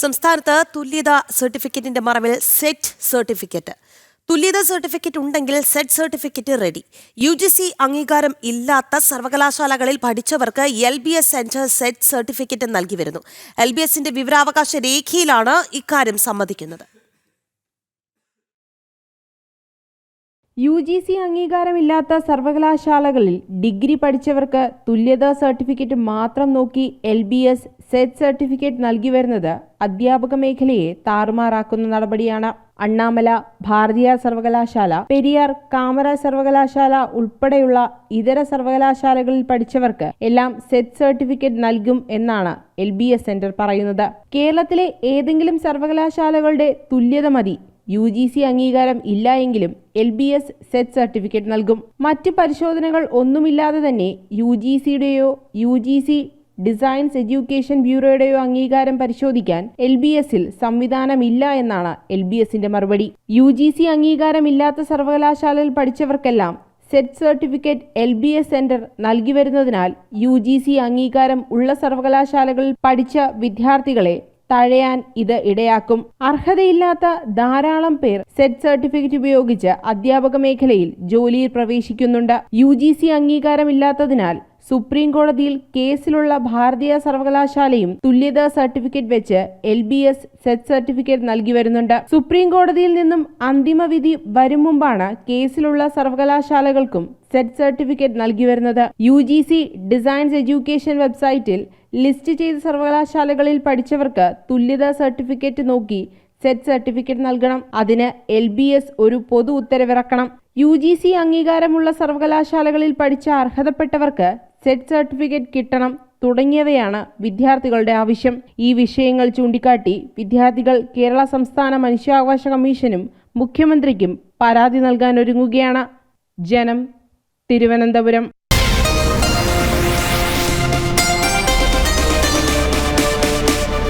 സംസ്ഥാനത്ത് തുല്യതാ സർട്ടിഫിക്കറ്റിന്റെ മറവിൽ സെറ്റ് സർട്ടിഫിക്കറ്റ്. തുല്യതാ സർട്ടിഫിക്കറ്റ് ഉണ്ടെങ്കിൽ സെറ്റ് സർട്ടിഫിക്കറ്റ് റെഡി. UGC അംഗീകാരം ഇല്ലാത്ത സർവകലാശാലകളിൽ പഠിച്ചവർക്ക് LBS സെന്റർ സെറ്റ് സർട്ടിഫിക്കറ്റ് നൽകി വരുന്നു. LBSന്റെ വിവരാവകാശ രേഖയിലാണ് ഇക്കാര്യം സമ്മതിക്കുന്നത്. UGC അംഗീകാരമില്ലാത്ത സർവകലാശാലകളിൽ ഡിഗ്രി പഠിച്ചവർക്ക് തുല്യതാ സർട്ടിഫിക്കറ്റ് മാത്രം നോക്കി LBS സെറ്റ് സർട്ടിഫിക്കറ്റ് നൽകി വരുന്നത് അധ്യാപക മേഖലയെ താറുമാറാക്കുന്ന നടപടിയാണ്. അണ്ണാമല, ഭാരതീയ സർവകലാശാല, പെരിയാർ, കാമരാജ് സർവകലാശാല ഉൾപ്പെടെയുള്ള ഇതര സർവകലാശാലകളിൽ പഠിച്ചവർക്ക് എല്ലാം സെറ്റ് സർട്ടിഫിക്കറ്റ് നൽകും എന്നാണ് LBS സെന്റർ പറയുന്നത്. കേരളത്തിലെ ഏതെങ്കിലും സർവകലാശാലകളുടെ തുല്യത മതി. UGC അംഗീകാരം ഇല്ല എങ്കിലും LBS സെറ്റ് സർട്ടിഫിക്കറ്റ് നൽകും. മറ്റ് പരിശോധനകൾ ഒന്നുമില്ലാതെ തന്നെ UGCയുടെയോ UGC ഡിസൈൻസ് എഡ്യൂക്കേഷൻ ബ്യൂറോയുടെയോ അംഗീകാരം പരിശോധിക്കാൻ LBSൽ സംവിധാനമില്ല എന്നാണ് LBSന്റെ മറുപടി. UGC അംഗീകാരമില്ലാത്ത സർവകലാശാലയിൽ പഠിച്ചവർക്കെല്ലാം സെറ്റ് സർട്ടിഫിക്കറ്റ് LBS സെന്റർ നൽകി വരുന്നതിനാൽ UGC അംഗീകാരം ഉള്ള സർവകലാശാലകളിൽ പഠിച്ച വിദ്യാർത്ഥികളെ തഴയാൻ ഇത് ഇടയാക്കും. അർഹതയില്ലാത്ത ധാരാളം പേർ സെറ്റ് സർട്ടിഫിക്കറ്റ് ഉപയോഗിച്ച് അധ്യാപക മേഖലയിൽ ജോലിയിൽ പ്രവേശിക്കുന്നുണ്ട്. UGC അംഗീകാരമില്ലാത്തതിനാൽ സുപ്രീം കോടതിയിൽ കേസിലുള്ള ഭാരതീയ സർവകലാശാലയും തുല്യതാ സർട്ടിഫിക്കറ്റ് വെച്ച് LBS സെറ്റ് സർട്ടിഫിക്കറ്റ് നൽകി വരുന്നുണ്ട്. സുപ്രീം കോടതിയിൽ നിന്നും അന്തിമ വിധി വരും മുമ്പാണ് കേസിലുള്ള സർവകലാശാലകൾക്കും സെറ്റ് സർട്ടിഫിക്കറ്റ് നൽകി വരുന്നത്. UGC ഡിസൈൻസ് എഡ്യൂക്കേഷൻ വെബ്സൈറ്റിൽ ലിസ്റ്റ് ചെയ്ത സർവകലാശാലകളിൽ പഠിച്ചവർക്ക് തുല്യതാ സർട്ടിഫിക്കറ്റ് നോക്കി സെറ്റ് സർട്ടിഫിക്കറ്റ് നൽകണം. അതിന് LBS ഒരു പൊതു ഉത്തരവിറക്കണം. UGC അംഗീകാരമുള്ള സർവകലാശാലകളിൽ പഠിച്ച അർഹതപ്പെട്ടവർക്ക് സെറ്റ് സർട്ടിഫിക്കറ്റ് കിട്ടണം തുടങ്ങിയവയാണ് വിദ്യാർത്ഥികളുടെ ആവശ്യം. ഈ വിഷയങ്ങൾ ചൂണ്ടിക്കാട്ടി വിദ്യാർത്ഥികൾ കേരള സംസ്ഥാന മനുഷ്യാവകാശ കമ്മീഷനും മുഖ്യമന്ത്രിക്കും പരാതി നൽകാൻ ഒരുങ്ങുകയാണ്. ജനം, തിരുവനന്തപുരം.